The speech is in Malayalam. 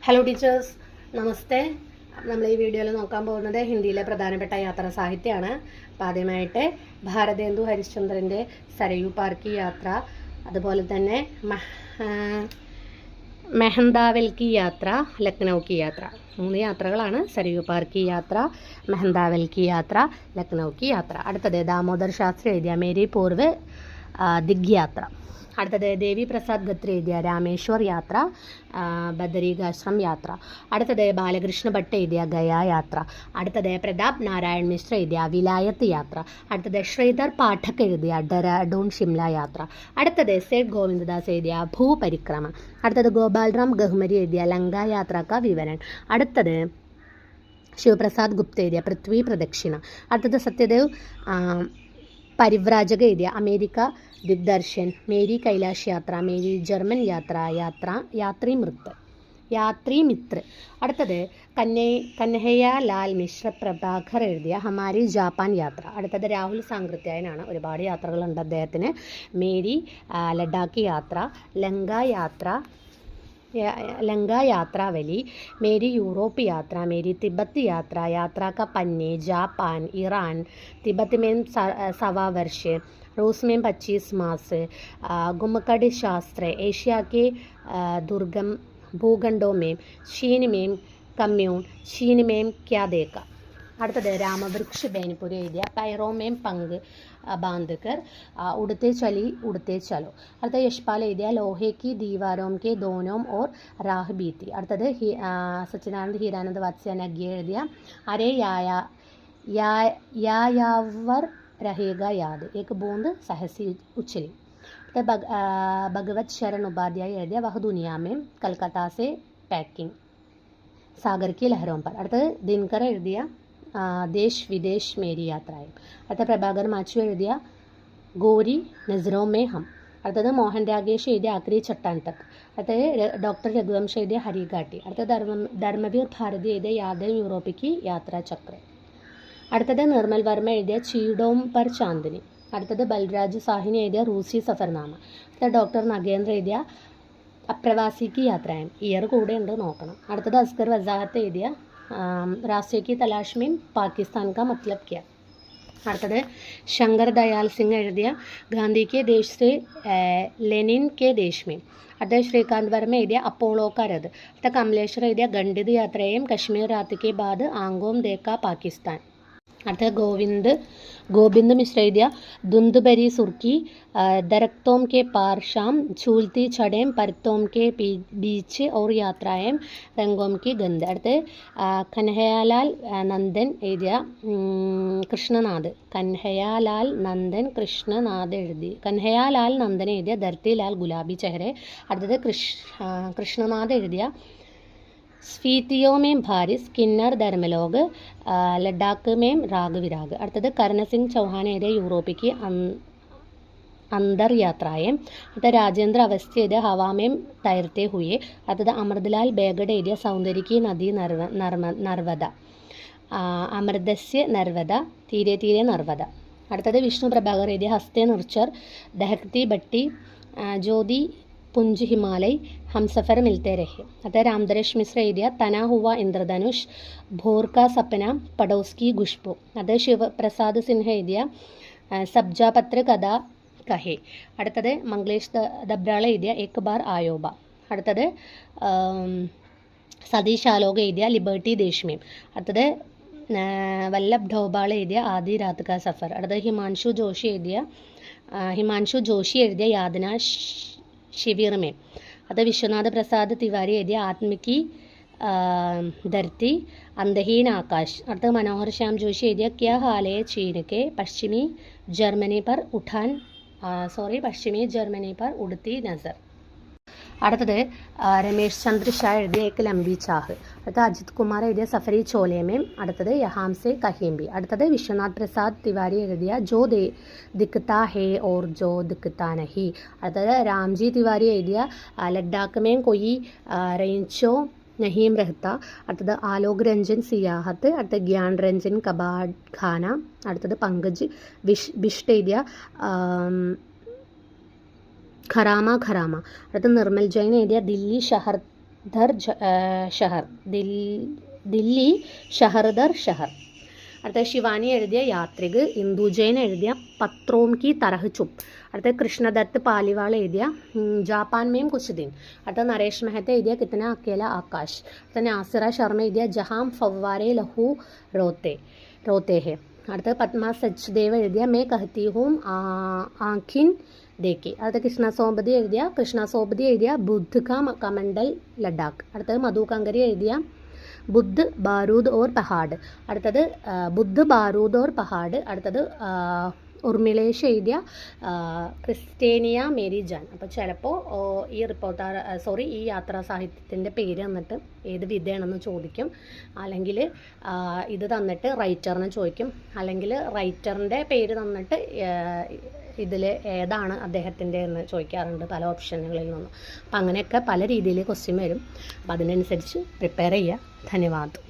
ഹലോ ടീച്ചേഴ്സ്, നമസ്തേ. നമ്മൾ ഈ വീഡിയോയിൽ നോക്കാൻ പോകുന്നത് ഹിന്ദിയിലെ പ്രധാനപ്പെട്ട യാത്രാ സാഹിത്യമാണ്. അപ്പോൾ ആദ്യമായിട്ട് ഭാരതേന്ദു ഹരിശ്ചന്ദ്രൻ്റെ സരയൂ പാർ കി യാത്ര, അതുപോലെ തന്നെ മെഹന്താവൽ കി യാത്ര, ലക്നൗ കി യാത്ര. 3 യാത്രകളാണ്. സരയൂ പാർ കി യാത്ര, മെഹന്താവൽ കി യാത്ര, ലക്നൗ കി യാത്ര. അടുത്തത് ദാമോദർ ശാസ്ത്രി എഴുതിയ മേരി പൂർവ് ദിഗ്യാത്ര. അടുത്തത് ദേവി പ്രസാദ് ഗത്രി എഴുതിയ രാമേശ്വർ യാത്ര, ബദരികാശ്രം യാത്ര. അടുത്തത് ബാലകൃഷ്ണ ഭട്ട് എഴുതിയ ഗയാ യാത്ര. അടുത്തത് പ്രതാപ് നാരായൺ മിശ്ര എഴുതിയ വിലായത്ത് യാത്ര. അടുത്തത് ശ്രീധർ പാഠക് എഴുതിയ ഡെറാഡൂൺ ഷിംല യാത്ര. അടുത്തത് സേഠ് ഗോവിന്ദദാസ് എഴുതിയ ഭൂപരിക്രമ. അടുത്തത് ഗോപാൽറാം ഗഹ്മരി എഴുതിയ ലങ്കാ യാത്ര കാ വിവരൺ. അടുത്തത് ശിവപ്രസാദ് ഗുപ്ത എഴുതിയ പൃഥ്വി പ്രദക്ഷിണ. അടുത്തത് സത്യദേവ് പരിവ്രാജക എഴുതിയ അമേരിക്ക ദിഗ്ദർശൻ, മേരി കൈലാഷ് യാത്ര, മേരി ജർമ്മൻ യാത്ര, യാത്രി മിത്ര. അടുത്തത് കന്നഹയ്യ ലാൽ മിശ്ര പ്രഭാകർ എഴുതിയ ഹമാരി ജാപ്പാൻ യാത്ര. അടുത്തത് രാഹുൽ സാങ്കൃത്യായനാണ്. ഒരുപാട് യാത്രകളുണ്ട് അദ്ദേഹത്തിന്. മേരി ലഡാക്ക് യാത്ര, ലങ്ക യാത്രാവലി, മേരി യൂറോപ്പ് യാത്ര, മേരി തിബത്ത് യാത്ര, യാത്ര का पन्ने, जापान, ईरान, तिब्बत में 1.25 वर्ष, रूस में 25 मास, गुमकड़ शास्त्र, एशिया के दुर्गम भूखंडों में, चीन में कम्यून, चीन में क्या देखा. അടുത്തത് രാമവൃക്ഷ് ബേൻപുരി എഴുതിയ പൈറോമേം പങ്ക് ബാന്ധകർ, ഉടുത്തെ ചലി ഉടുത്തെ ചലോ. അടുത്തത് യശ്പാൽ എഴുതിയ ലോഹേ കി ദീവാരോം കെ ദോനോം ഓർ രാഹ് ബീത്തി. അടുത്തത് സച്ചിദാനന്ദ ഹീരാനന്ദ വാത്സ്യ നഗ്യ എഴുതിയ അരേ യായാവർ രഹേഗ യാദ്, ഏക് ബൂന്ദ് സഹസി ഉച്ചലി. അടുത്തത് ഭഗവത് ശരൺ ഉപാധ്യായ എഴുതിയ വഹ ദുനിയാമേം കൽക്കത്ത സെ പാക്കിംഗ്, സാഗർ കി ലഹരോം പർ. അടുത്തത് ദിനകർ എഴുതിയ ദേശ് വിദേശ് മേരി യാത്രയും. അടുത്ത പ്രഭാകർ മാച്ചു എഴുതിയ ഗോരി നസറോ മേ ഹം. അടുത്തത് മോഹൻ രാഗേഷ് എഴുതിയ ആക്രി ചട്ടാൻ തക്. അടുത്തത് ഡോക്ടർ രഘുവംശ എഴുതിയ ഹരിഘാട്ടി. അടുത്തത് ധർമ്മവീർ ഭാരതി എഴുതിയ യാദവ് യൂറോപ്പിക്ക് യാത്രാ ചക്ര. അടുത്തത് നിർമ്മൽ വർമ്മ എഴുതിയ ചീഡോം പർ ചാന്ദിനി. അടുത്തത് ബൽരാജ് സാഹിനി എഴുതിയ റൂസി സഫർനാമ. അടുത്തത് ഡോക്ടർ നഗേന്ദ്ര എഴുതിയ അപ്രവാസിക്ക് യാത്രയും. ഇയർ കൂടെ ഉണ്ട്, നോക്കണം. അടുത്തത് അസ്കർ വസാഹത്ത് എഴുതിയ रास्ते की तलाश में पाकिस्तान का मतलब क्या. അടുത്തത് ശങ്കർ ദയാൽ സിംഗ് എഴുതിയ ഗാന്ധി കെ ദേശ് സെ ലെനിൻ കെ ദേശ് में. അടുത്തത് ശ്രീകാന്ത് വർമ്മ എഴുതിയ അപ്പോളോ കാ രഥ്. അടുത്ത കമലേശ്വർ എഴുതിയ ഖണ്ഡിത് യാത്രയും കശ്മീർ രാത് കെ ബാദ് ആംഗോം ദേക്ക പാകിസ്ഥാൻ. അടുത്തത് ഗോവിന്ദ് മിശ്ര എഴുതിയ ധുന്ദുബരി സുർക്കി, ദരക്തോം കെ പാർ ഷാം, ഝൂൽത്തി ചടേം പരത്തോം കെ ബീച്ച് ഓർ യാത്രായം രംഗോം കി ഗന്ധ്. അടുത്ത് കൻഹയാലാൽ നന്ദൻ എഴുതിയ കൃഷ്ണനാഥ്. കൻഹയാലാൽ നന്ദൻ എഴുതിയ ധർത്തി ലാൽ ഗുലാബി ചെഹരെ. അടുത്തത് കൃഷ്ണനാഥ് എഴുതിയ സ്ഫീതിയോ മേം ഭാരിസ്, കിന്നർ ധർമ്മലോക്, ലഡാക്ക് മേം രാഗ് വിരാഗ്. അടുത്തത് കരണസിംഗ് ചൗഹാൻ എഴുതിയ യൂറോപ്പിക്ക് അന്തർ യാത്രായം. അടുത്ത രാജേന്ദ്ര അവസ്ഥ എഴുതിയ ഹവാമേം തൈർത്തെ ഹുയെ. അടുത്തത് അമൃതലാൽ ബേഗഡ് എഴുതിയ സൗന്ദര്യക്ക് നദി നർവദ, അമൃതസ്യ നർവദ, തീരെ തീരെ നർവദ. അടുത്തത് വിഷ്ണു പ്രഭാകർ എഴുതിയ ഹസ്തേ നിർച്ചർ, ദഹക്തി ഭട്ടി, ജ്യോതി പുഞ്ച് ഹിമാലയ്, ഹംസഫർ മിൽത്തെ രഹെ. അത് രാംദരേഷ് മിശ്ര എഴുതിയ തന ഹുവ ഇന്ദ്രധനുഷ്, ഭോർ കാ സപ്പന, പഡോസ്കി ഖുഷ്ബു. അത് ശിവപ്രസാദ് സിൻഹ എഴുതിയ സബ്ജാപത്ര കഥ കഹെ. അടുത്തത് മംഗ്ലേഷ് ദബ്രാള എഴുതിയ എക് ബാർ ആയോബ. അടുത്തത് സതീഷ് ആലോക എഴുതിയ ലിബർട്ടി ദേശ് മേം. അടുത്തത് വല്ലഭ് ധോബാൾ എഴുതിയ ആദി രാത് കാ സഫർ. അടുത്തത് ഹിമാൻഷു ജോഷി എഴുതിയ യാതന शिविर में. അത് വിശ്വനാഥ പ്രസാദ് തിവാരി എഴുതിയ ആത്മക്കി ധർത്തി അന്തഹീൻ ആകാശ്. അടുത്ത മനോഹർ ശ്യാം ജോഷി എഴുതിയ ക്യാ ഹാലേ ചീൻ കെ പശ്ചിമി ജർമ്മനി पर ഉടുത്തി നസർ. അടുത്തത് രമേശ് ചന്ദ്ര ഷാ എഴുതിയ ഏക് ലംബി ചാഹ്. അടുത്ത അജിത് കുമാർ എഴുതിയ സഫരി ചോലേമേം. അടുത്തത് യഹാം സെ കഹീംബി. അടുത്തത് വിശ്വനാഥ് പ്രസാദ് തിവാരി എഴുതിയ ജോ ദിക്ക്താ ഹേ ഓർ ജോ ദിക്ക്താ നഹി. അടുത്തത് രാംജി തിവാരി എഴുതിയ ലഡാക്ക് മേം കൊയി റേഞ്ചോ നഹീം റഹ്ത. അടുത്തത് ആലോക് രഞ്ജൻ സിയാഹത്ത്. അടുത്തത് ഗ്യാൻ രഞ്ജൻ കബാഡ് ഖാന. അടുത്തത് പങ്കജ് ബിഷ്ട് എഴുതിയ ഖറാമ. അടുത്ത നിർമ്മൽ ജൈൻ എഴുതിയ ദില്ലി ഷഹർ ഷഹർ, ദില്ലി ഷഹർ ദർ ഷഹർ. അടുത്ത ശിവാനി എഴുതിയ യാത്രിക്, ഇന്ദു ജെയിൻ എഴുതിയ പത്രോം കി തരഹ് ചുപ്. അടുത്ത കൃഷ്ണദത്ത് പാലിവാൾ എഴുതിയ ജാപ്പാൻ മേം കുച്ച് ദിൻ. അടുത്ത നരേഷ് മെഹത്ത എഴുതിയ കിത്തന അക്കേല ആകാശ്. അടുത്ത നാസിറ ശർമ്മ എഴുതിയ ജഹാം ഫവ്വാരെ ലഹു റോത്തെ ഹെ. അടുത്ത പത്മ സച്ദേവ് എഴുതിയ മേ കഹത്തി ഹൂം ആഖിൻ ദേക്കി. അടുത്ത കൃഷ്ണ സോബതി എഴുതിയ ബുദ്ധ് കാ കമണ്ടൽ ലഡാക്ക്. അടുത്തത് മധു കങ്കരി എഴുതിയ ബുദ്ധ് ബാരൂദ് ഓർ പഹാഡ്. അടുത്തത് ബുദ്ധ് ബാരൂദ് ഓർ പഹാഡ്. അടുത്തത് ഉർമിളേഷ് എഴുതിയ ക്രിസ്റ്റേനിയ മേരി ജാൻ. അപ്പോൾ ചിലപ്പോൾ ഈ യാത്രാ സാഹിത്യത്തിൻ്റെ പേര് തന്നിട്ട് ഏത് വിധയാണെന്ന് ചോദിക്കും, അല്ലെങ്കിൽ ഇത് തന്നിട്ട് റൈറ്ററിനെ ചോദിക്കും, അല്ലെങ്കിൽ റൈറ്ററിൻ്റെ പേര് തന്നിട്ട് ഇതിൽ ഏതാണ് അദ്ദേഹത്തിൻ്റെ എന്ന് ചോദിക്കാറുണ്ട് പല ഓപ്ഷനുകളിൽ നിന്നും. അപ്പം അങ്ങനെയൊക്കെ പല രീതിയിൽ ക്വസ്റ്റ്യൻ വരും. അപ്പം അതിനനുസരിച്ച് പ്രിപ്പയർ ചെയ്യുക. ധന്യവാദം.